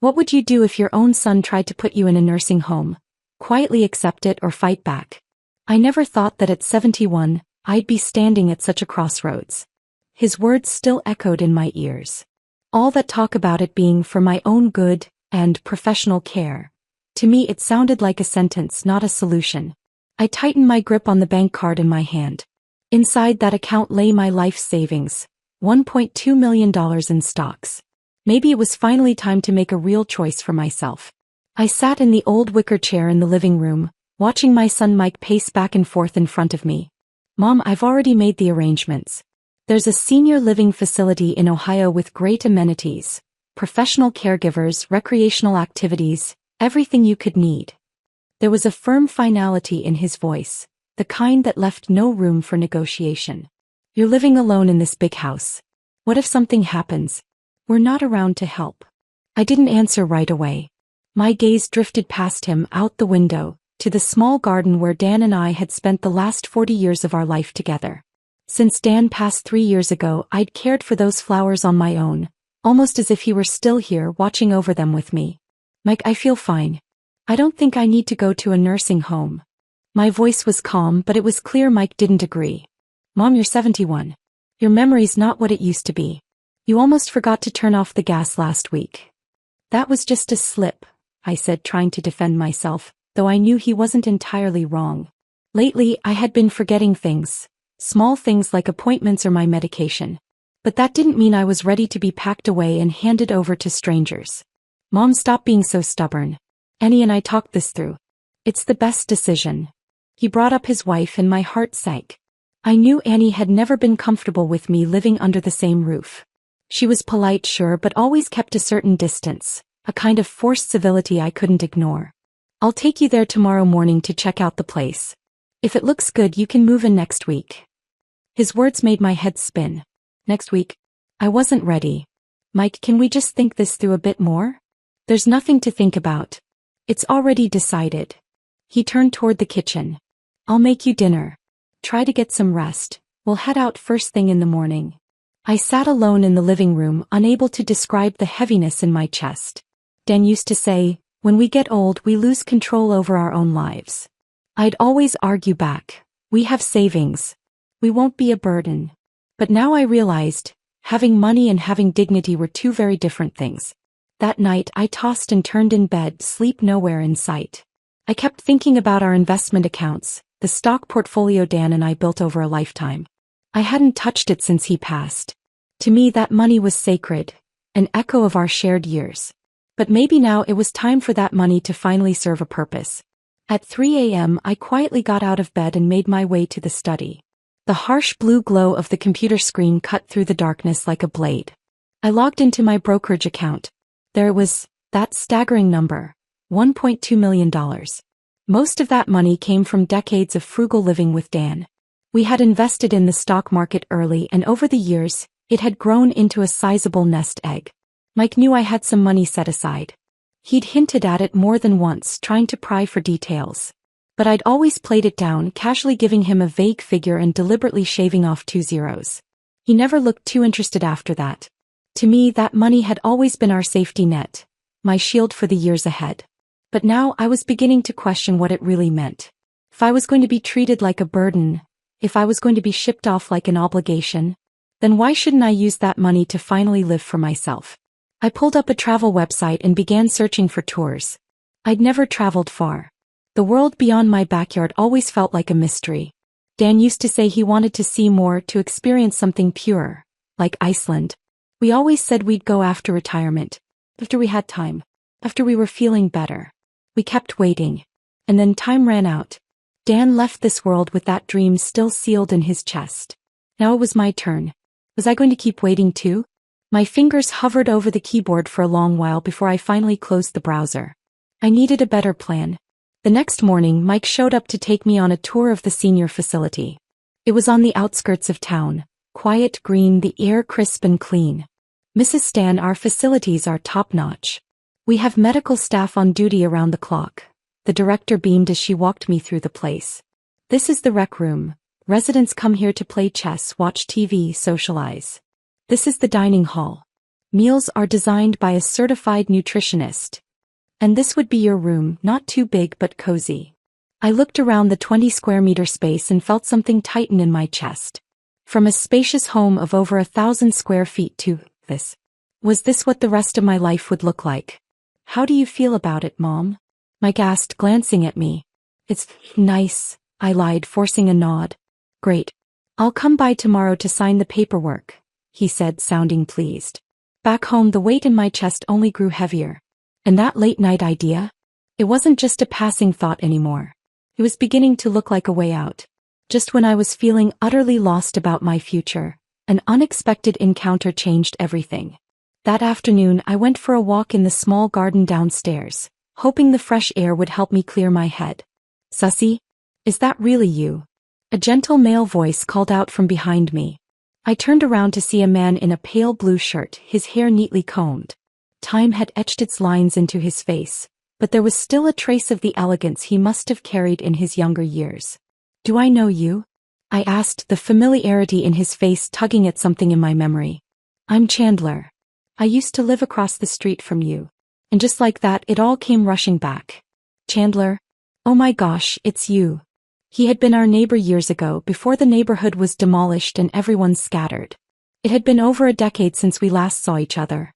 What would you do if your own son tried to put you in a nursing home? Quietly accept it or fight back? I never thought that at 71, I'd be standing at such a crossroads. His words still echoed in my ears. All that talk about it being for my own good and professional care. To me it sounded like a sentence, not a solution. I tightened my grip on the bank card in my hand. Inside that account lay my life savings, $1.2 million in stocks. Maybe it was finally time to make a real choice for myself. I sat in the old wicker chair in the living room, watching my son Mike pace back and forth in front of me. Mom, I've already made the arrangements. There's a senior living facility in Ohio with great amenities, professional caregivers, recreational activities, everything you could need. There was a firm finality in his voice, the kind that left no room for negotiation. You're living alone in this big house. What if something happens? We're not around to help. I didn't answer right away. My gaze drifted past him, out the window, to the small garden where Dan and I had spent the last 40 years of our life together. Since Dan passed 3 years ago, I'd cared for those flowers on my own, almost as if he were still here watching over them with me. Mike, I feel fine. I don't think I need to go to a nursing home. My voice was calm, but it was clear Mike didn't agree. Mom, you're 71. Your memory's not what it used to be. You almost forgot to turn off the gas last week. That was just a slip, I said, trying to defend myself, though I knew he wasn't entirely wrong. Lately, I had been forgetting things, small things like appointments or my medication. But that didn't mean I was ready to be packed away and handed over to strangers. Mom, stop being so stubborn. Annie and I talked this through. It's the best decision. He brought up his wife and my heart sank. I knew Annie had never been comfortable with me living under the same roof. She was polite, sure, but always kept a certain distance, a kind of forced civility I couldn't ignore. I'll take you there tomorrow morning to check out the place. If it looks good, you can move in next week. His words made my head spin. Next week? I wasn't ready. Mike, can we just think this through a bit more? There's nothing to think about. It's already decided. He turned toward the kitchen. I'll make you dinner. Try to get some rest. We'll head out first thing in the morning. I sat alone in the living room, unable to describe the heaviness in my chest. Dan used to say, when we get old, we lose control over our own lives. I'd always argue back. We have savings. We won't be a burden. But now I realized, having money and having dignity were two very different things. That night I tossed and turned in bed, sleep nowhere in sight. I kept thinking about our investment accounts, the stock portfolio Dan and I built over a lifetime. I hadn't touched it since he passed. To me that money was sacred, an echo of our shared years. But maybe now it was time for that money to finally serve a purpose. At 3 a.m. I quietly got out of bed and made my way to the study. The harsh blue glow of the computer screen cut through the darkness like a blade. I logged into my brokerage account. There it was, that staggering number, $1.2 million. Most of that money came from decades of frugal living with Dan. We had invested in the stock market early, and over the years, it had grown into a sizable nest egg. Mike knew I had some money set aside. He'd hinted at it more than once, trying to pry for details. But I'd always played it down, casually giving him a vague figure and deliberately shaving off 2 zeros. He never looked too interested after that. To me, that money had always been our safety net, my shield for the years ahead. But now I was beginning to question what it really meant. If I was going to be treated like a burden, if I was going to be shipped off like an obligation, then why shouldn't I use that money to finally live for myself? I pulled up a travel website and began searching for tours. I'd never traveled far. The world beyond my backyard always felt like a mystery. Dan used to say he wanted to see more, to experience something pure, like Iceland. We always said we'd go after retirement, after we had time, after we were feeling better. We kept waiting. And then time ran out. Dan left this world with that dream still sealed in his chest. Now it was my turn. Was I going to keep waiting too? My fingers hovered over the keyboard for a long while before I finally closed the browser. I needed a better plan. The next morning, Mike showed up to take me on a tour of the senior facility. It was on the outskirts of town, quiet, green, the air crisp and clean. Mrs. Stan, our facilities are top-notch. We have medical staff on duty around the clock. The director beamed as she walked me through the place. This is the rec room. Residents come here to play chess, watch TV, socialize. This is the dining hall. Meals are designed by a certified nutritionist. And this would be your room, not too big but cozy. I looked around the 20 square meter space and felt something tighten in my chest. From a spacious home of over 1,000 square feet to this. Was this what the rest of my life would look like? How do you feel about it, Mom? Mike asked, glancing at me. It's nice, I lied, forcing a nod. Great. I'll come by tomorrow to sign the paperwork, he said, sounding pleased. Back home, the weight in my chest only grew heavier. And that late-night idea? It wasn't just a passing thought anymore. It was beginning to look like a way out. Just when I was feeling utterly lost about my future, an unexpected encounter changed everything. That afternoon, I went for a walk in the small garden downstairs, hoping the fresh air would help me clear my head. Sussy? Is that really you? A gentle male voice called out from behind me. I turned around to see a man in a pale blue shirt, his hair neatly combed. Time had etched its lines into his face, but there was still a trace of the elegance he must have carried in his younger years. Do I know you? I asked, the familiarity in his face tugging at something in my memory. I'm Chandler. I used to live across the street from you. And just like that, it all came rushing back. Chandler? Oh my gosh, it's you. He had been our neighbor years ago, before the neighborhood was demolished and everyone scattered. It had been over a decade since we last saw each other.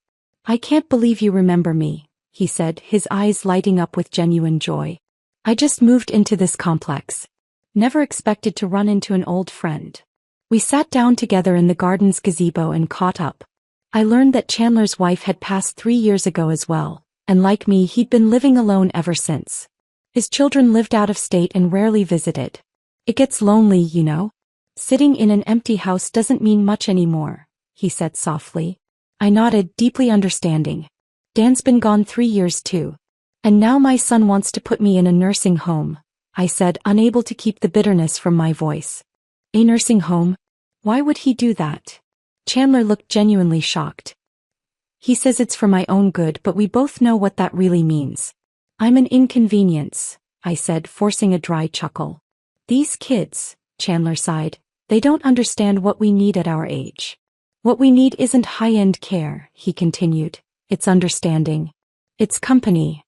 I can't believe you remember me, he said, his eyes lighting up with genuine joy. I just moved into this complex. Never expected to run into an old friend. We sat down together in the garden's gazebo and caught up. I learned that Chandler's wife had passed 3 years ago as well, and like me, he'd been living alone ever since. His children lived out of state and rarely visited. It gets lonely, you know. Sitting in an empty house doesn't mean much anymore, he said softly. I nodded, deeply understanding. Dan's been gone 3 years too. And now my son wants to put me in a nursing home, I said, unable to keep the bitterness from my voice. A nursing home? Why would he do that? Chandler looked genuinely shocked. He says it's for my own good, but we both know what that really means. I'm an inconvenience, I said, forcing a dry chuckle. These kids, Chandler sighed, they don't understand what we need at our age. What we need isn't high-end care, he continued. It's understanding. It's company.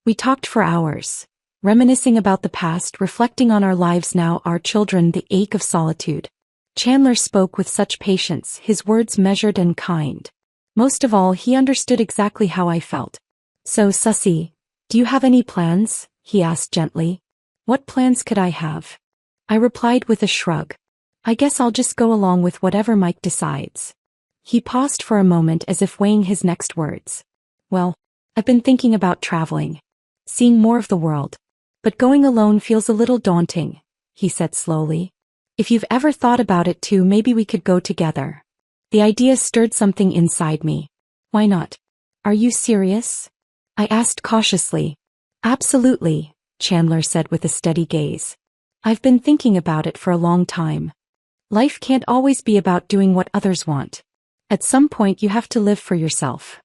We talked for hours, reminiscing about the past, reflecting on our lives now, our children, the ache of solitude. Chandler spoke with such patience, his words measured and kind. Most of all, he understood exactly how I felt. So, Sussy, do you have any plans? He asked gently. What plans could I have? I replied with a shrug. I guess I'll just go along with whatever Mike decides. He paused for a moment as if weighing his next words. Well, I've been thinking about traveling. Seeing more of the world. But going alone feels a little daunting, he said slowly. If you've ever thought about it too, maybe we could go together. The idea stirred something inside me. Why not? Are you serious? I asked cautiously. Absolutely, Chandler said with a steady gaze. I've been thinking about it for a long time. Life can't always be about doing what others want. At some point you have to live for yourself.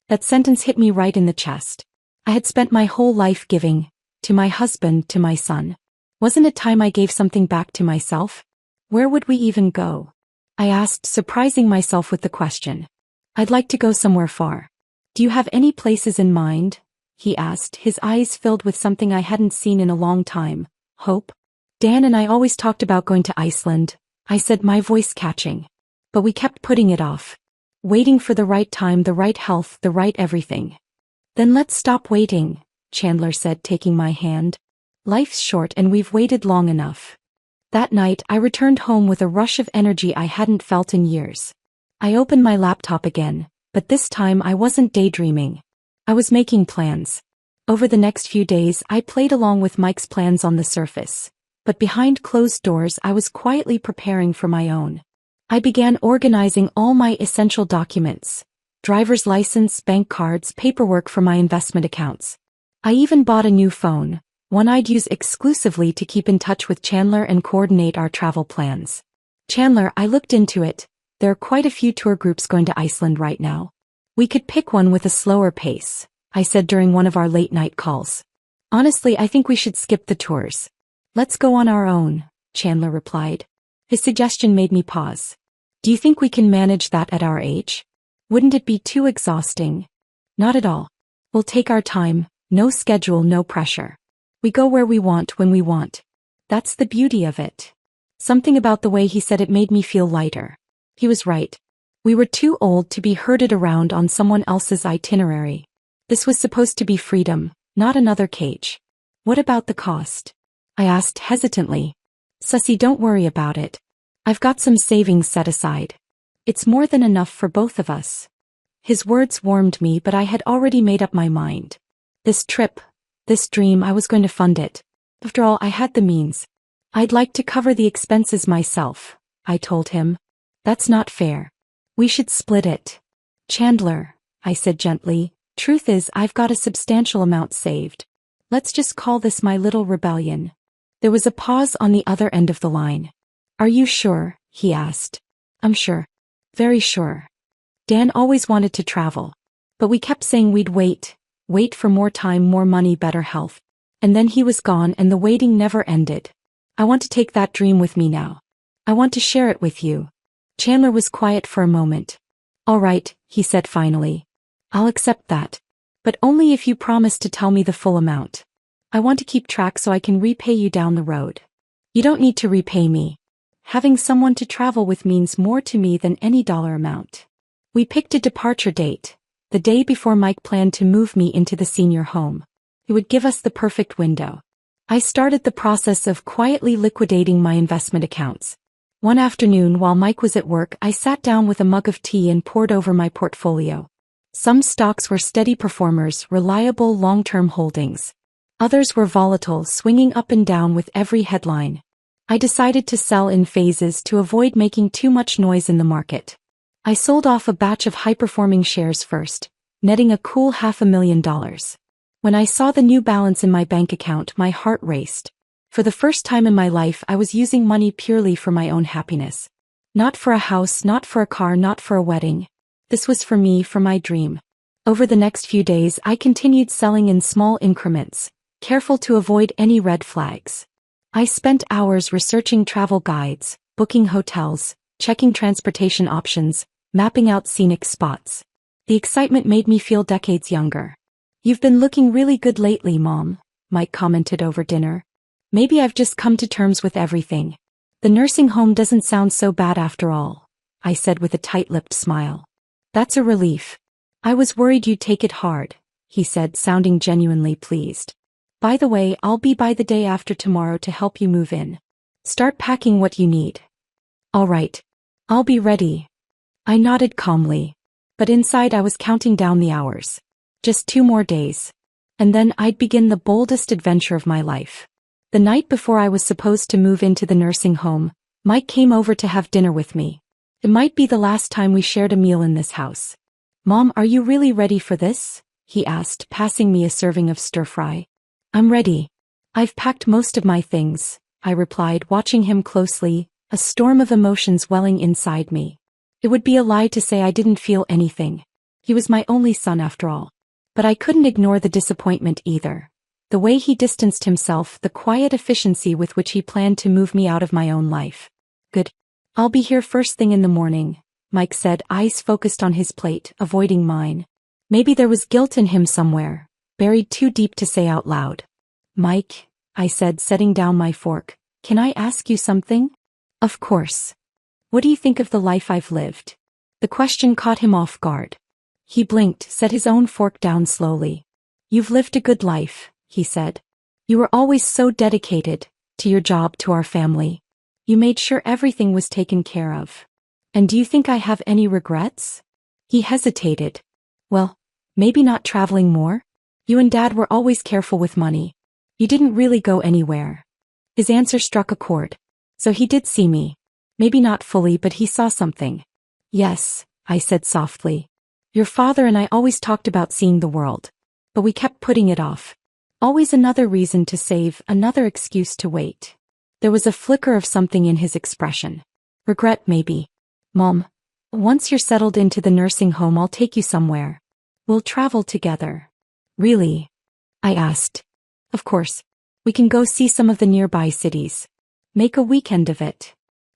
That sentence hit me right in the chest. I had spent my whole life giving, to my husband, to my son. Wasn't it time I gave something back to myself? Where would we even go? I asked, surprising myself with the question. I'd like to go somewhere far. Do you have any places in mind? He asked, his eyes filled with something I hadn't seen in a long time. Hope? Dan and I always talked about going to Iceland, I said, my voice catching. But we kept putting it off. Waiting for the right time, the right health, the right everything. Then let's stop waiting, Chandler said, taking my hand. Life's short and we've waited long enough. That night, I returned home with a rush of energy I hadn't felt in years. I opened my laptop again, but this time I wasn't daydreaming. I was making plans. Over the next few days, I played along with Mike's plans on the surface. But behind closed doors, I was quietly preparing for my own. I began organizing all my essential documents. Driver's license, bank cards, paperwork for my investment accounts. I even bought a new phone, one I'd use exclusively to keep in touch with Chandler and coordinate our travel plans. Chandler, I looked into it. There are quite a few tour groups going to Iceland right now. We could pick one with a slower pace, I said during one of our late-night calls. Honestly, I think we should skip the tours. Let's go on our own, Chandler replied. His suggestion made me pause. Do you think we can manage that at our age? Wouldn't it be too exhausting? Not at all. We'll take our time, no schedule, no pressure. We go where we want when we want. That's the beauty of it. Something about the way he said it made me feel lighter. He was right. We were too old to be herded around on someone else's itinerary. This was supposed to be freedom, not another cage. What about the cost? I asked hesitantly. Sussy, don't worry about it. I've got some savings set aside. It's more than enough for both of us. His words warmed me, but I had already made up my mind. This trip, this dream, I was going to fund it. After all, I had the means. I'd like to cover the expenses myself, I told him. That's not fair. We should split it. Chandler, I said gently, truth is I've got a substantial amount saved. Let's just call this my little rebellion. There was a pause on the other end of the line. Are you sure? He asked. I'm sure. Very sure. Dan always wanted to travel. But we kept saying we'd wait for more time, more money, better health. And then he was gone and the waiting never ended. I want to take that dream with me now. I want to share it with you. Chandler was quiet for a moment. All right, he said finally. I'll accept that. But only if you promise to tell me the full amount. I want to keep track so I can repay you down the road. You don't need to repay me. Having someone to travel with means more to me than any dollar amount. We picked a departure date, the day before Mike planned to move me into the senior home. It would give us the perfect window. I started the process of quietly liquidating my investment accounts. One afternoon while Mike was at work, I sat down with a mug of tea and poured over my portfolio. Some stocks were steady performers, reliable long-term holdings. Others were volatile, swinging up and down with every headline. I decided to sell in phases to avoid making too much noise in the market. I sold off a batch of high-performing shares first, netting a cool $500,000. When I saw the new balance in my bank account, my heart raced. For the first time in my life, I was using money purely for my own happiness. Not for a house, not for a car, not for a wedding. This was for me, for my dream. Over the next few days, I continued selling in small increments, careful to avoid any red flags. I spent hours researching travel guides, booking hotels, checking transportation options, mapping out scenic spots. The excitement made me feel decades younger. You've been looking really good lately, Mom, Mike commented over dinner. Maybe I've just come to terms with everything. The nursing home doesn't sound so bad after all, I said with a tight-lipped smile. That's a relief. I was worried you'd take it hard, he said, sounding genuinely pleased. By the way, I'll be by the day after tomorrow to help you move in. Start packing what you need. All right. I'll be ready. I nodded calmly. But inside I was counting down the hours. Just 2 more days. And then I'd begin the boldest adventure of my life. The night before I was supposed to move into the nursing home, Mike came over to have dinner with me. It might be the last time we shared a meal in this house. Mom, are you really ready for this? He asked, passing me a serving of stir-fry. I'm ready. I've packed most of my things, I replied, watching him closely, a storm of emotions welling inside me. It would be a lie to say I didn't feel anything. He was my only son after all. But I couldn't ignore the disappointment either. The way he distanced himself, the quiet efficiency with which he planned to move me out of my own life. Good. I'll be here first thing in the morning, Mike said, eyes focused on his plate, avoiding mine. Maybe there was guilt in him somewhere, buried too deep to say out loud. Mike, I said, setting down my fork, can I ask you something? Of course. What do you think of the life I've lived? The question caught him off guard. He blinked, set his own fork down slowly. You've lived a good life, he said. You were always so dedicated, to your job, to our family. You made sure everything was taken care of. And do you think I have any regrets? He hesitated. Well, maybe not traveling more? You and Dad were always careful with money. You didn't really go anywhere. His answer struck a chord. So he did see me. Maybe not fully, but he saw something. Yes, I said softly. Your father and I always talked about seeing the world. But we kept putting it off. Always another reason to save, another excuse to wait. There was a flicker of something in his expression. Regret, maybe. Mom, once you're settled into the nursing home, I'll take you somewhere. We'll travel together. Really? I asked. Of course. We can go see some of the nearby cities. Make a weekend of it.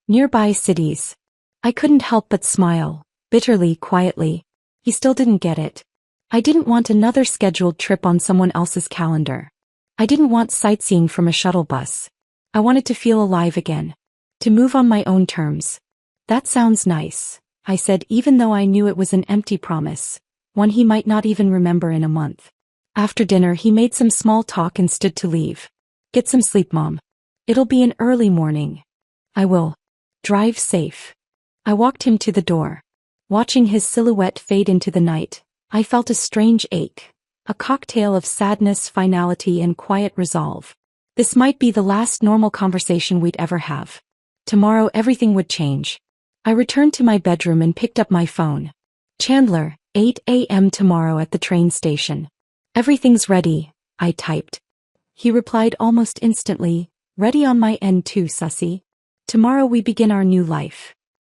Nearby cities. I couldn't help but smile, bitterly, quietly. He still didn't get it. I didn't want another scheduled trip on someone else's calendar. I didn't want sightseeing from a shuttle bus. I wanted to feel alive again. To move on my own terms. That sounds nice, I said, even though I knew it was an empty promise, one he might not even remember in a month. After dinner he made some small talk and stood to leave. Get some sleep, Mom. It'll be an early morning. I will. Drive safe. I walked him to the door. Watching his silhouette fade into the night, I felt a strange ache, a cocktail of sadness, finality, and quiet resolve. This might be the last normal conversation we'd ever have. Tomorrow everything would change. I returned to my bedroom and picked up my phone. Chandler, 8 a.m. tomorrow at the train station. Everything's ready, I typed. He replied almost instantly, ready on my end too, Sussy. Tomorrow we begin our new life.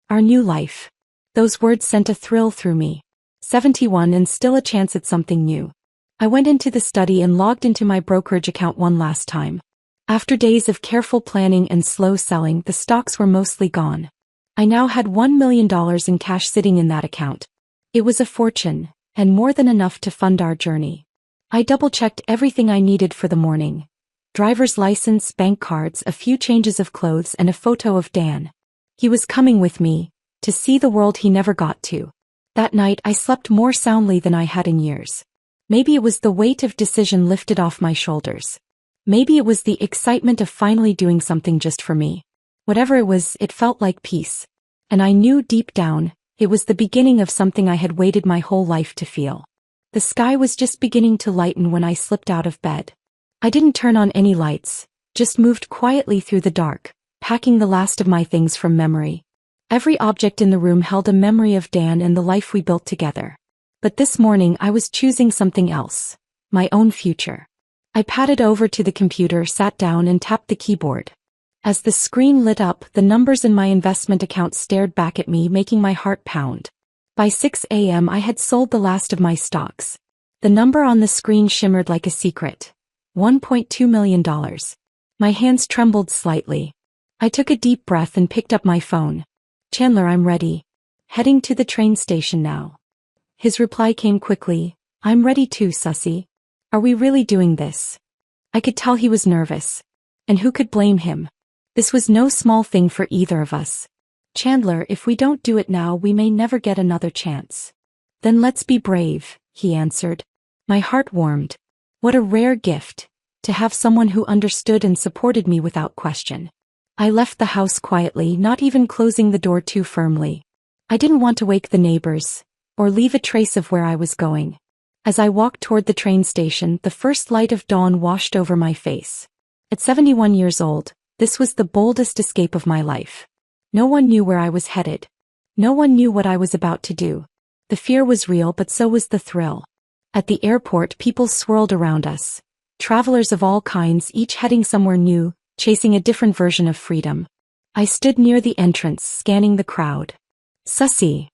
Our new life. Those words sent a thrill through me. 71 and still a chance at something new. I went into the study and logged into my brokerage account one last time. After days of careful planning and slow selling, the stocks were mostly gone. I now had $1 million in cash sitting in that account. It was a fortune, and more than enough to fund our journey. I double-checked everything I needed for the morning. Driver's license, bank cards, a few changes of clothes, and a photo of Dan. He was coming with me, to see the world he never got to. That night I slept more soundly than I had in years. Maybe it was the weight of decision lifted off my shoulders. Maybe it was the excitement of finally doing something just for me. Whatever it was, it felt like peace. And I knew deep down, it was the beginning of something I had waited my whole life to feel. The sky was just beginning to lighten when I slipped out of bed. I didn't turn on any lights, just moved quietly through the dark, packing the last of my things from memory. Every object in the room held a memory of Dan and the life we built together. But this morning I was choosing something else. My own future. I padded over to the computer, sat down and tapped the keyboard. As the screen lit up, the numbers in my investment account stared back at me, making my heart pound. By 6 a.m. I had sold the last of my stocks. The number on the screen shimmered like a secret. $1.2 million. My hands trembled slightly. I took a deep breath and picked up my phone. Chandler, I'm ready. Heading to the train station now. His reply came quickly. I'm ready too, Sussy. Are we really doing this? I could tell he was nervous. And who could blame him? This was no small thing for either of us. Chandler, if we don't do it now, we may never get another chance. Then let's be brave, he answered. My heart warmed. What a rare gift, to have someone who understood and supported me without question. I left the house quietly, not even closing the door too firmly. I didn't want to wake the neighbors, or leave a trace of where I was going. As I walked toward the train station, the first light of dawn washed over my face. At 71 years old, this was the boldest escape of my life. No one knew where I was headed. No one knew what I was about to do. The fear was real, but so was the thrill. At the airport, people swirled around us. Travelers of all kinds, each heading somewhere new, chasing a different version of freedom. I stood near the entrance, scanning the crowd. Sussy!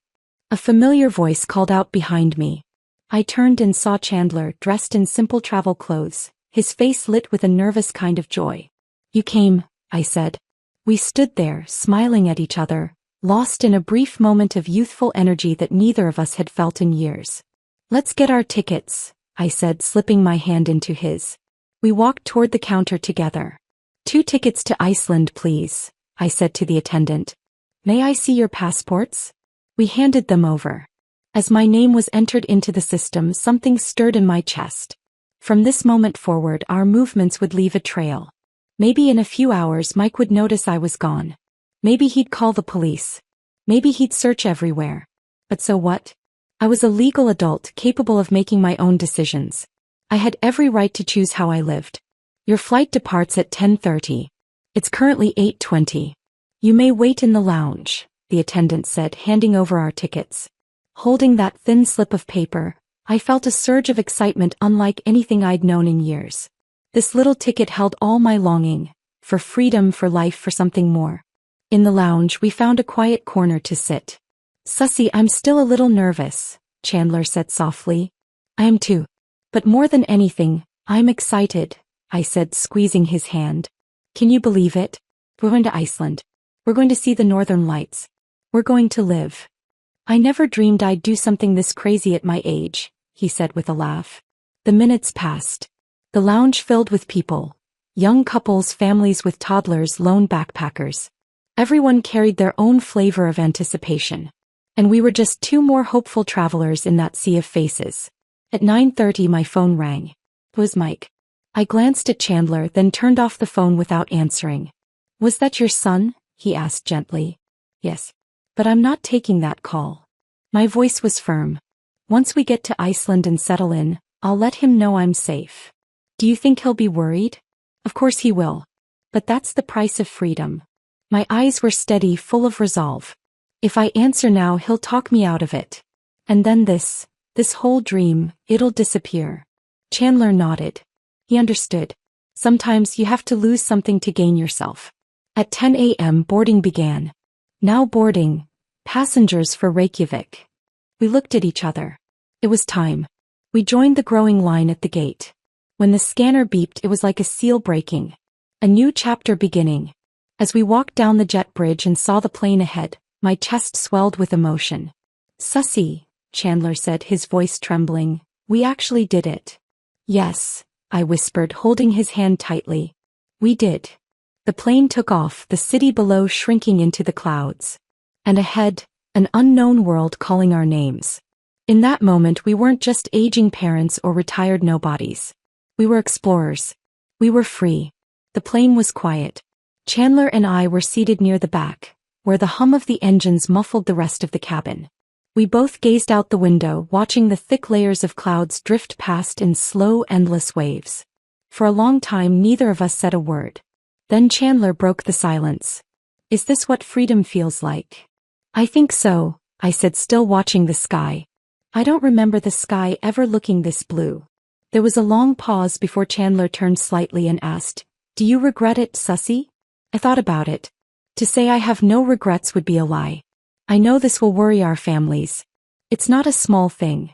A familiar voice called out behind me. I turned and saw Chandler, dressed in simple travel clothes, his face lit with a nervous kind of joy. You came, I said. We stood there, smiling at each other, lost in a brief moment of youthful energy that neither of us had felt in years. Let's get our tickets, I said, slipping my hand into his. We walked toward the counter together. 2 tickets to Iceland, please, I said to the attendant. May I see your passports? We handed them over. As my name was entered into the system, something stirred in my chest. From this moment forward, our movements would leave a trail. Maybe in a few hours Mike would notice I was gone. Maybe he'd call the police. Maybe he'd search everywhere. But so what? I was a legal adult capable of making my own decisions. I had every right to choose how I lived. Your flight departs at 10:30. It's currently 8:20. You may wait in the lounge, the attendant said, handing over our tickets. Holding that thin slip of paper, I felt a surge of excitement unlike anything I'd known in years. This little ticket held all my longing, for freedom, for life, for something more. In the lounge, we found a quiet corner to sit. Sussy, I'm still a little nervous, Chandler said softly. I am too. But more than anything, I'm excited, I said, squeezing his hand. Can you believe it? We're going to Iceland. We're going to see the northern lights. We're going to live. I never dreamed I'd do something this crazy at my age, he said with a laugh. The minutes passed. The lounge filled with people. Young couples, families with toddlers, lone backpackers. Everyone carried their own flavor of anticipation. And we were just two more hopeful travelers in that sea of faces. At 9:30 my phone rang. It was Mike. I glanced at Chandler, then turned off the phone without answering. Was that your son? He asked gently. Yes. But I'm not taking that call. My voice was firm. Once we get to Iceland and settle in, I'll let him know I'm safe. Do you think he'll be worried? Of course he will. But that's the price of freedom. My eyes were steady, full of resolve. If I answer now, he'll talk me out of it. And then this whole dream, it'll disappear. Chandler nodded. He understood. Sometimes you have to lose something to gain yourself. At 10 a.m. boarding began. Now boarding. Passengers for Reykjavik. We looked at each other. It was time. We joined the growing line at the gate. When the scanner beeped, it was like a seal breaking. A new chapter beginning. As we walked down the jet bridge and saw the plane ahead, my chest swelled with emotion. Sussy, Chandler said, his voice trembling, we actually did it. Yes, I whispered, holding his hand tightly. We did. The plane took off, the city below shrinking into the clouds. And ahead, an unknown world calling our names. In that moment we weren't just aging parents or retired nobodies. We were explorers. We were free. The plane was quiet. Chandler and I were seated near the back, where the hum of the engines muffled the rest of the cabin. We both gazed out the window, watching the thick layers of clouds drift past in slow, endless waves. For a long time neither of us said a word. Then Chandler broke the silence. Is this what freedom feels like? I think so, I said, still watching the sky. I don't remember the sky ever looking this blue. There was a long pause before Chandler turned slightly and asked, Do you regret it, Sussy? I thought about it. To say I have no regrets would be a lie. I know this will worry our families. It's not a small thing.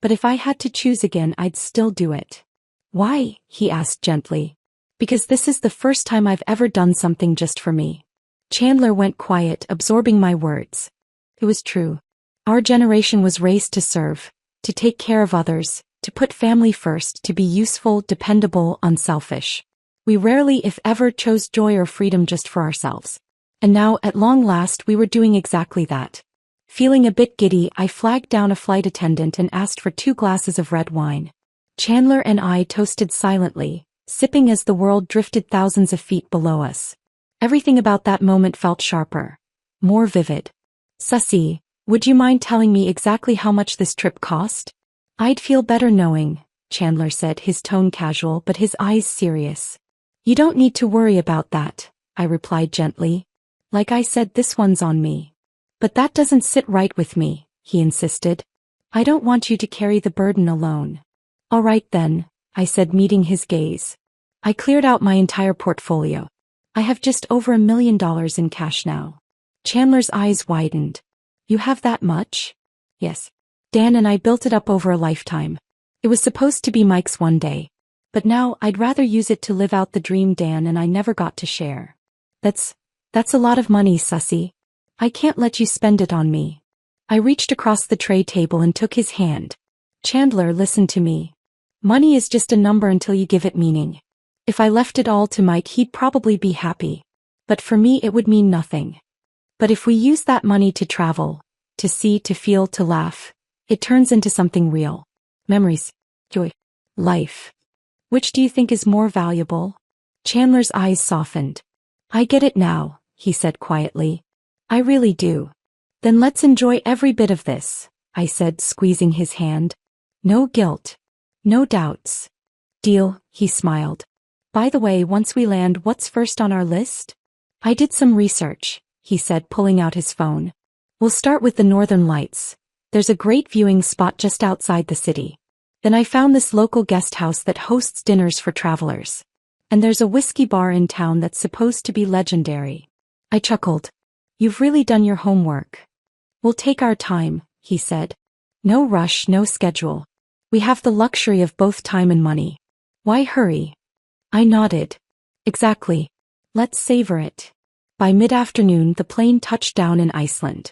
But if I had to choose again, I'd still do it. Why? He asked gently. Because this is the first time I've ever done something just for me. Chandler went quiet, absorbing my words. It was true. Our generation was raised to serve, to take care of others, to put family first, to be useful, dependable, unselfish. We rarely, if ever, chose joy or freedom just for ourselves. And now, at long last, we were doing exactly that. Feeling a bit giddy, I flagged down a flight attendant and asked for 2 glasses of red wine. Chandler and I toasted silently, sipping as the world drifted thousands of feet below us. Everything about that moment felt sharper, more vivid. Sussy, would you mind telling me exactly how much this trip cost? I'd feel better knowing, Chandler said, his tone casual but his eyes serious. You don't need to worry about that, I replied gently. Like I said, this one's on me. But that doesn't sit right with me, he insisted. I don't want you to carry the burden alone. All right then, I said, meeting his gaze. I cleared out my entire portfolio. I have just over $1 million in cash now. Chandler's eyes widened. You have that much? Yes. Dan and I built it up over a lifetime. It was supposed to be Mike's one day. But now I'd rather use it to live out the dream Dan and I never got to share. That's a lot of money, Sussy. I can't let you spend it on me. I reached across the tray table and took his hand. Chandler, listen to me. Money is just a number until you give it meaning. If I left it all to Mike, he'd probably be happy. But for me, it would mean nothing. But if we use that money to travel, to see, to feel, to laugh, it turns into something real. Memories, joy, life. Which do you think is more valuable? Chandler's eyes softened. I get it now, he said quietly. I really do. Then let's enjoy every bit of this, I said, squeezing his hand. No guilt. No doubts. Deal, he smiled. By the way, once we land, what's first on our list? I did some research, he said, pulling out his phone. We'll start with the Northern Lights. There's a great viewing spot just outside the city. Then I found this local guest house that hosts dinners for travelers. And there's a whiskey bar in town that's supposed to be legendary. I chuckled. You've really done your homework. We'll take our time, he said. No rush, no schedule. We have the luxury of both time and money. Why hurry? I nodded. Exactly. Let's savor it. By mid-afternoon, the plane touched down in Iceland.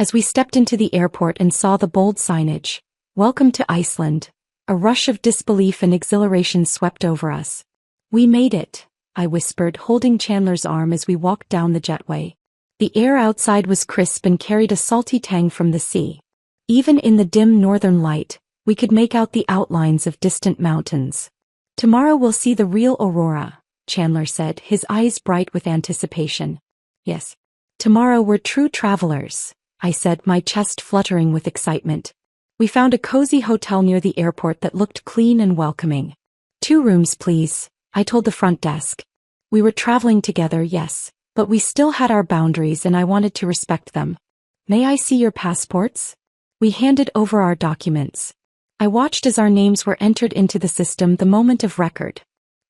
As we stepped into the airport and saw the bold signage, "Welcome to Iceland," a rush of disbelief and exhilaration swept over us. "We made it," I whispered, holding Chandler's arm as we walked down the jetway. The air outside was crisp and carried a salty tang from the sea. Even in the dim northern light, we could make out the outlines of distant mountains. "Tomorrow we'll see the real aurora," Chandler said, his eyes bright with anticipation. "Yes. Tomorrow we're true travelers," I said, my chest fluttering with excitement. We found a cozy hotel near the airport that looked clean and welcoming. "2 rooms, please," I told the front desk. We were traveling together, yes, but we still had our boundaries and I wanted to respect them. "May I see your passports?" We handed over our documents. I watched as our names were entered into the system, the moment of record.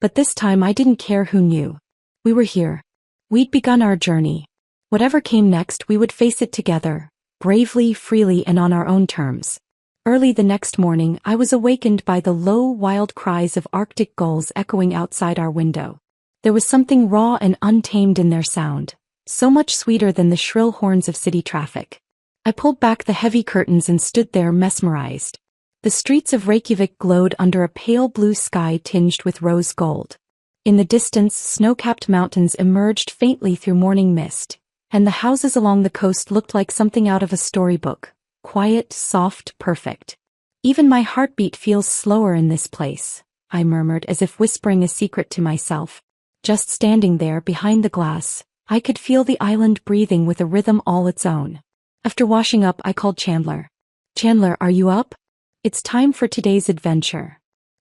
But this time I didn't care who knew. We were here. We'd begun our journey. Whatever came next, we would face it together, bravely, freely, and on our own terms. Early the next morning, I was awakened by the low, wild cries of Arctic gulls echoing outside our window. There was something raw and untamed in their sound, so much sweeter than the shrill horns of city traffic. I pulled back the heavy curtains and stood there mesmerized. The streets of Reykjavik glowed under a pale blue sky tinged with rose gold. In the distance, snow-capped mountains emerged faintly through morning mist, and the houses along the coast looked like something out of a storybook. Quiet, soft, perfect. "Even my heartbeat feels slower in this place," I murmured as if whispering a secret to myself. Just standing there behind the glass, I could feel the island breathing with a rhythm all its own. After washing up, I called Chandler. "Chandler, are you up? It's time for today's adventure."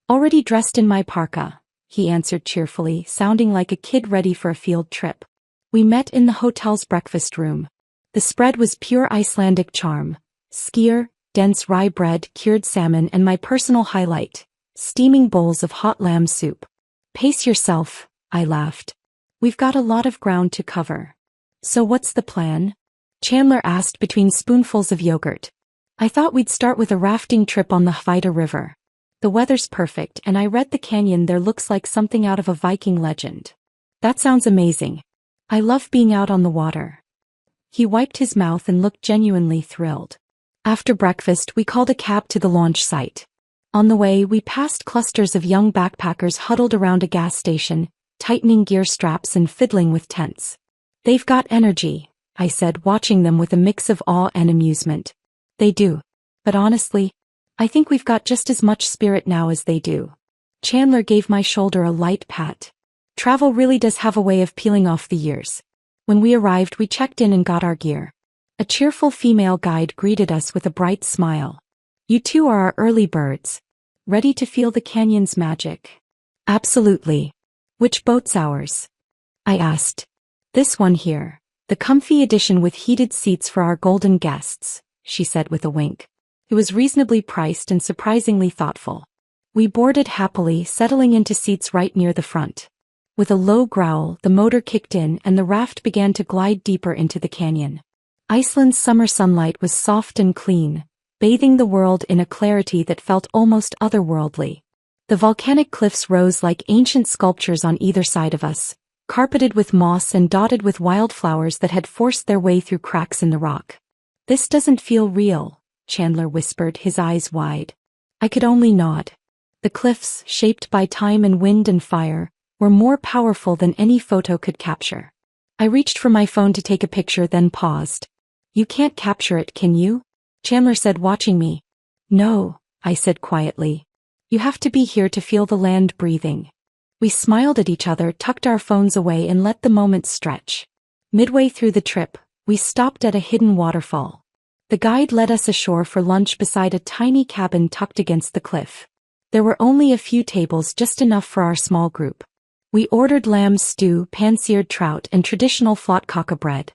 "Already dressed in my parka," he answered cheerfully, sounding like a kid ready for a field trip. We met in the hotel's breakfast room. The spread was pure Icelandic charm. Skyr, dense rye bread, cured salmon, and my personal highlight, steaming bowls of hot lamb soup. "Pace yourself," I laughed. "We've got a lot of ground to cover." "So what's the plan?" Chandler asked between spoonfuls of yogurt. "I thought we'd start with a rafting trip on the Hvida River. The weather's perfect and I read the canyon there looks like something out of a Viking legend." "That sounds amazing. I love being out on the water." He wiped his mouth and looked genuinely thrilled. After breakfast, we called a cab to the launch site. On the way, we passed clusters of young backpackers huddled around a gas station, tightening gear straps and fiddling with tents. "They've got energy," I said, watching them with a mix of awe and amusement. "They do. But honestly, I think we've got just as much spirit now as they do." Chandler gave my shoulder a light pat. Travel really does have a way of peeling off the years. When we arrived, we checked in and got our gear. A cheerful female guide greeted us with a bright smile. "You two are our early birds. Ready to feel the canyon's magic?" "Absolutely. Which boat's ours?" I asked. "This one here. The comfy edition with heated seats for our golden guests," she said with a wink. It was reasonably priced and surprisingly thoughtful. We boarded happily, settling into seats right near the front. With a low growl, the motor kicked in and the raft began to glide deeper into the canyon. Iceland's summer sunlight was soft and clean, bathing the world in a clarity that felt almost otherworldly. The volcanic cliffs rose like ancient sculptures on either side of us, carpeted with moss and dotted with wildflowers that had forced their way through cracks in the rock. "This doesn't feel real," Chandler whispered, his eyes wide. I could only nod. The cliffs, shaped by time and wind and fire, were more powerful than any photo could capture. I reached for my phone to take a picture, then paused. "You can't capture it, can you?" Chandler said, watching me. "No," I said quietly. "You have to be here to feel the land breathing." We smiled at each other, tucked our phones away, and let the moment stretch. Midway through the trip, we stopped at a hidden waterfall. The guide led us ashore for lunch beside a tiny cabin tucked against the cliff. There were only a few tables, just enough for our small group. We ordered lamb stew, pan-seared trout, and traditional flatkaka bread.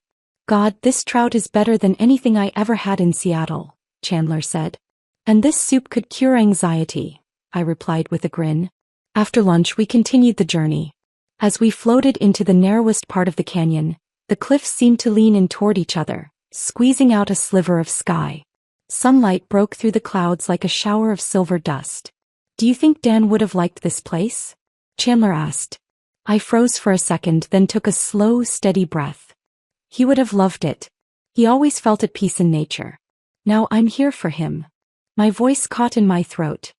"God, this trout is better than anything I ever had in Seattle," Chandler said. "And this soup could cure anxiety," I replied with a grin. After lunch, we continued the journey. As we floated into the narrowest part of the canyon, the cliffs seemed to lean in toward each other, squeezing out a sliver of sky. Sunlight broke through the clouds like a shower of silver dust. "Do you think Dan would have liked this place?" Chandler asked. I froze for a second, then took a slow, steady breath. "He would have loved it. He always felt at peace in nature. Now I'm here for him. My voice caught in my throat.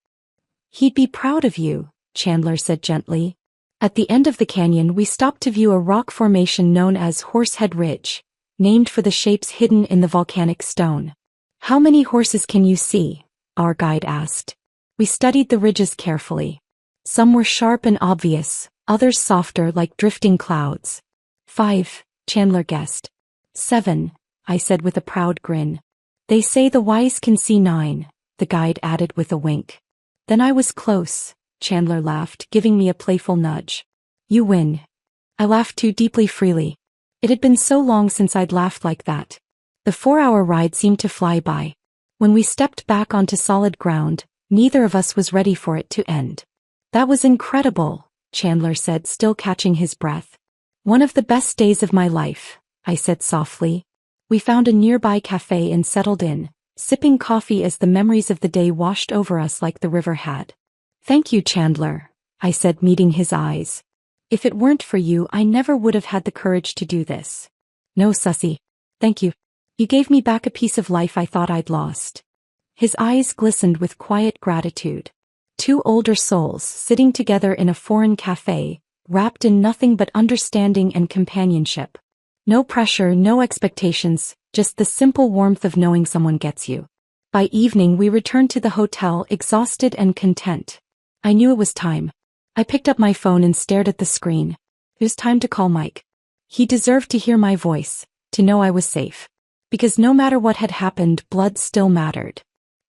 He'd be proud of you, Chandler said gently. At the end of the canyon we stopped to view a rock formation known as Horsehead Ridge, named for the shapes hidden in the volcanic stone. How many horses can you see? Our guide asked. We studied the ridges carefully. Some were sharp and obvious, others softer like drifting clouds. 5, Chandler guessed. 7, I said with a proud grin. They say the wise can see 9, the guide added with a wink. Then I was close, Chandler laughed, giving me a playful nudge. You win. I laughed too deeply freely. It had been so long since I'd laughed like that. The 4-hour ride seemed to fly by. When we stepped back onto solid ground, neither of us was ready for it to end. That was incredible, Chandler said, still catching his breath. One of the best days of my life, I said softly. We found a nearby cafe and settled in, sipping coffee as the memories of the day washed over us like the river had. Thank you, Chandler, I said, meeting his eyes. If it weren't for you, I never would have had the courage to do this. No, Sussy. Thank you. You gave me back a piece of life I thought I'd lost. His eyes glistened with quiet gratitude. 2 older souls sitting together in a foreign cafe, wrapped in nothing but understanding and companionship. No pressure, no expectations, just the simple warmth of knowing someone gets you. By evening we returned to the hotel exhausted and content. I knew it was time. I picked up my phone and stared at the screen. It was time to call Mike. He deserved to hear my voice, to know I was safe. Because no matter what had happened, blood still mattered.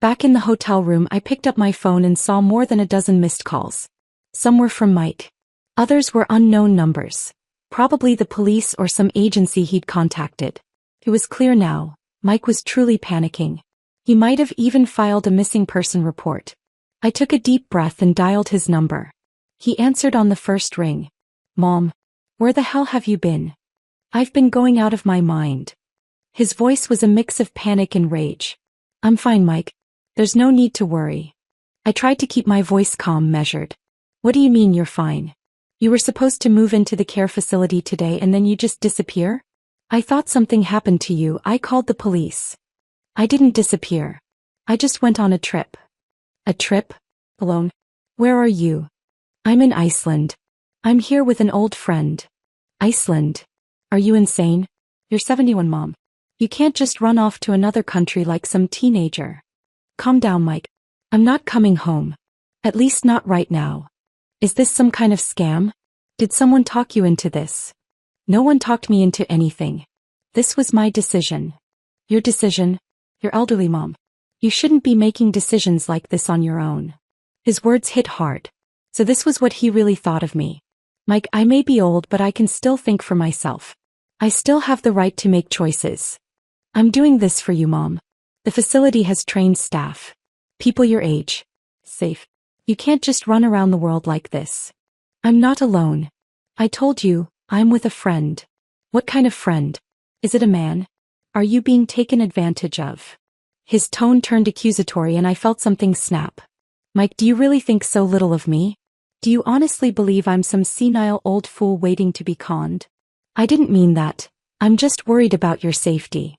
Back in the hotel room I picked up my phone and saw more than a dozen missed calls. Some were from Mike. Others were unknown numbers. Probably the police or some agency he'd contacted. It was clear now, Mike was truly panicking. He might have even filed a missing person report. I took a deep breath and dialed his number. He answered on the first ring. Mom, where the hell have you been? I've been going out of my mind. His voice was a mix of panic and rage. I'm fine, Mike. There's no need to worry. I tried to keep my voice calm, measured. What do you mean you're fine? You were supposed to move into the care facility today and then you just disappear? I thought something happened to you. I called the police. I didn't disappear. I just went on a trip. A trip? Alone? Where are you? I'm in Iceland. I'm here with an old friend. Iceland? Are you insane? You're 71, Mom. You can't just run off to another country like some teenager. Calm down, Mike. I'm not coming home. At least not right now. Is this some kind of scam? Did someone talk you into this? No one talked me into anything. This was my decision. Your decision? You're elderly, Mom. You shouldn't be making decisions like this on your own. His words hit hard. So this was what he really thought of me. Mike, I may be old, but I can still think for myself. I still have the right to make choices. I'm doing this for you, Mom. The facility has trained staff. People your age. Safe. You can't just run around the world like this. I'm not alone. I told you, I'm with a friend. What kind of friend? Is it a man? Are you being taken advantage of? His tone turned accusatory and I felt something snap. Mike, do you really think so little of me? Do you honestly believe I'm some senile old fool waiting to be conned? I didn't mean that. I'm just worried about your safety.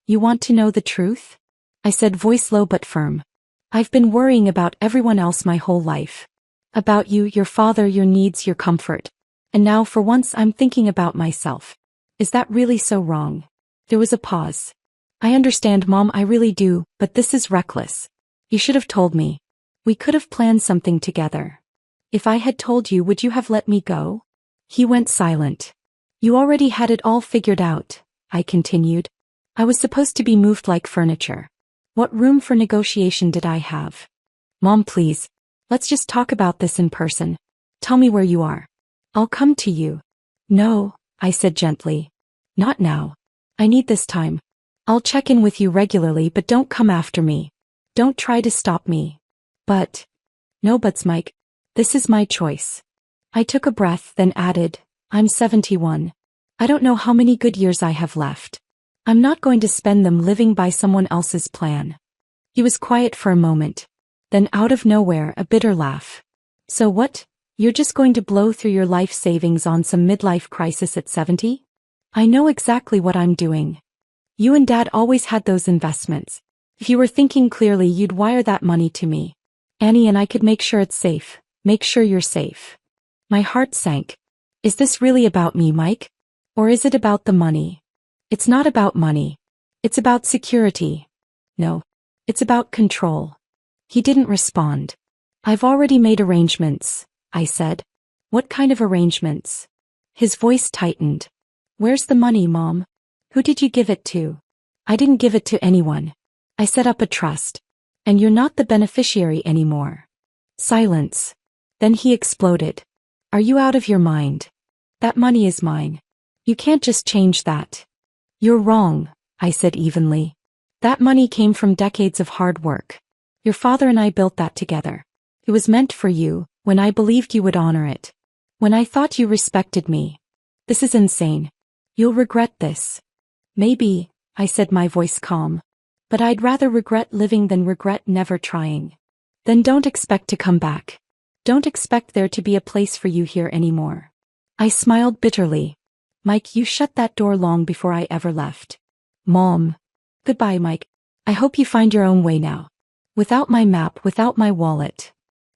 You want to know the truth? I said, voice low but firm. I've been worrying about everyone else my whole life. About you, your father, your needs, your comfort. And now for once I'm thinking about myself. Is that really so wrong? There was a pause. I understand, Mom, I really do, but this is reckless. You should have told me. We could have planned something together. If I had told you, would you have let me go? He went silent. You already had it all figured out, I continued. I was supposed to be moved like furniture. What room for negotiation did I have? Mom, please. Let's just talk about this in person. Tell me where you are. I'll come to you. No, I said gently. Not now. I need this time. I'll check in with you regularly, but don't come after me. Don't try to stop me. But. No buts, Mike. This is my choice. I took a breath, then added, I'm 71. I don't know how many good years I have left. I'm not going to spend them living by someone else's plan. He was quiet for a moment. Then out of nowhere, a bitter laugh. So what? You're just going to blow through your life savings on some midlife crisis at 70? I know exactly what I'm doing. You and Dad always had those investments. If you were thinking clearly, you'd wire that money to me. Annie and I could make sure it's safe. Make sure you're safe. My heart sank. Is this really about me, Mike? Or is it about the money? It's not about money. It's about security. No. It's about control. He didn't respond. I've already made arrangements, I said. What kind of arrangements? His voice tightened. Where's the money, Mom? Who did you give it to? I didn't give it to anyone. I set up a trust. And you're not the beneficiary anymore. Silence. Then he exploded. Are you out of your mind? That money is mine. You can't just change that. You're wrong, I said evenly. That money came from decades of hard work. Your father and I built that together. It was meant for you, when I believed you would honor it. When I thought you respected me. This is insane. You'll regret this. Maybe, I said, my voice calm. But I'd rather regret living than regret never trying. Then don't expect to come back. Don't expect there to be a place for you here anymore. I smiled bitterly. Mike, you shut that door long before I ever left. Mom. Goodbye, Mike. I hope you find your own way now. Without my map, without my wallet.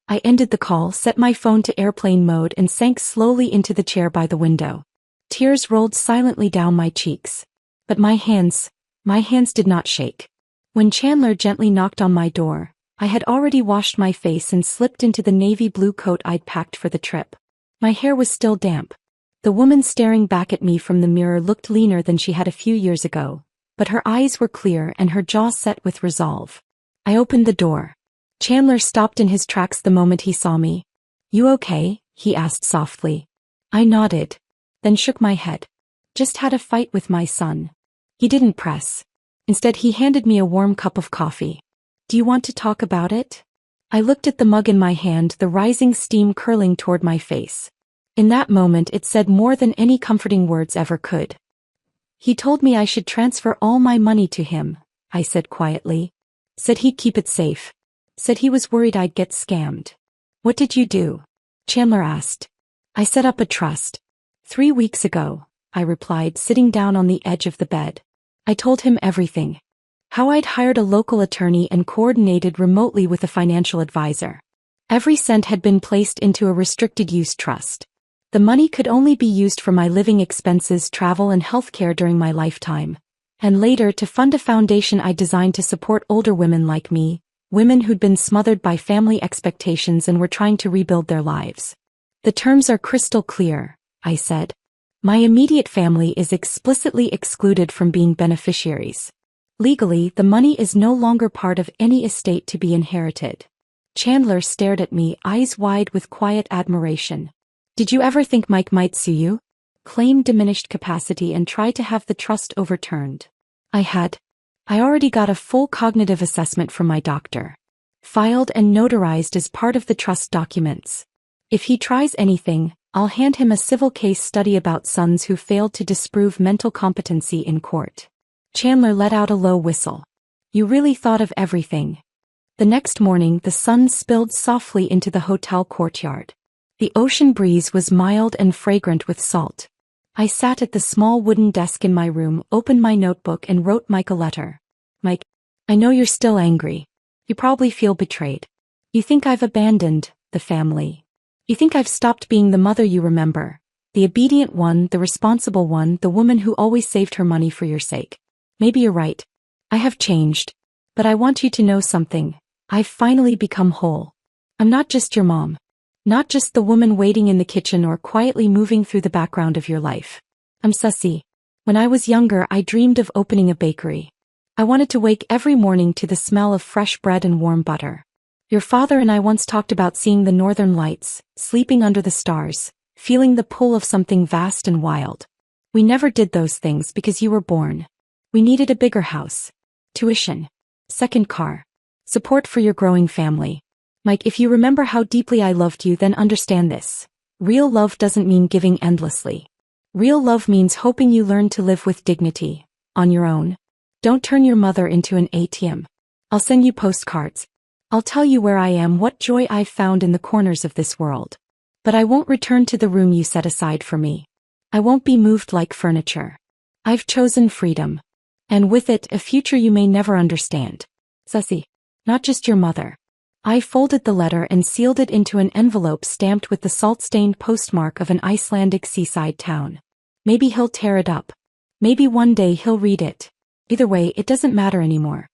I ended the call, set my phone to airplane mode, and sank slowly into the chair by the window. Tears rolled silently down my cheeks. But my hands did not shake. When Chandler gently knocked on my door, I had already washed my face and slipped into the navy blue coat I'd packed for the trip. My hair was still damp. The woman staring back at me from the mirror looked leaner than she had a few years ago, but her eyes were clear and her jaw set with resolve. I opened the door. Chandler stopped in his tracks the moment he saw me. You okay? He asked softly. I nodded, then shook my head. Just had a fight with my son. He didn't press. Instead, he handed me a warm cup of coffee. Do you want to talk about it? I looked at the mug in my hand, the rising steam curling toward my face. In that moment, it said more than any comforting words ever could. He told me I should transfer all my money to him, I said quietly. Said he'd keep it safe. Said he was worried I'd get scammed. What did you do? Chandler asked. I set up a trust. 3 weeks ago, I replied, sitting down on the edge of the bed. I told him everything. How I'd hired a local attorney and coordinated remotely with a financial advisor. Every cent had been placed into a restricted use trust. The money could only be used for my living expenses, travel and healthcare during my lifetime, and later to fund a foundation I designed to support older women like me, women who'd been smothered by family expectations and were trying to rebuild their lives. The terms are crystal clear, I said. My immediate family is explicitly excluded from being beneficiaries. Legally, the money is no longer part of any estate to be inherited. Chandler stared at me, eyes wide with quiet admiration. Did you ever think Mike might sue you? Claim diminished capacity and try to have the trust overturned? I had. I already got a full cognitive assessment from my doctor. Filed and notarized as part of the trust documents. If he tries anything, I'll hand him a civil case study about sons who failed to disprove mental competency in court. Chandler let out a low whistle. You really thought of everything. The next morning, the sun spilled softly into the hotel courtyard. The ocean breeze was mild and fragrant with salt. I sat at the small wooden desk in my room, opened my notebook and wrote Mike a letter. Mike, I know you're still angry. You probably feel betrayed. You think I've abandoned the family. You think I've stopped being the mother you remember, the obedient one, the responsible one, the woman who always saved her money for your sake. Maybe you're right. I have changed. But I want you to know something. I've finally become whole. I'm not just your mom. Not just the woman waiting in the kitchen or quietly moving through the background of your life. I'm Sussy. When I was younger, I dreamed of opening a bakery. I wanted to wake every morning to the smell of fresh bread and warm butter. Your father and I once talked about seeing the northern lights, sleeping under the stars, feeling the pull of something vast and wild. We never did those things because you were born. We needed a bigger house. Tuition. Second car. Support for your growing family. Mike, if you remember how deeply I loved you, then understand this. Real love doesn't mean giving endlessly. Real love means hoping you learn to live with dignity, on your own. Don't turn your mother into an ATM. I'll send you postcards. I'll tell you where I am, what joy I've found in the corners of this world. But I won't return to the room you set aside for me. I won't be moved like furniture. I've chosen freedom. And with it, a future you may never understand. Sussy. Not just your mother. I folded the letter and sealed it into an envelope stamped with the salt-stained postmark of an Icelandic seaside town. Maybe he'll tear it up. Maybe one day he'll read it. Either way, it doesn't matter anymore.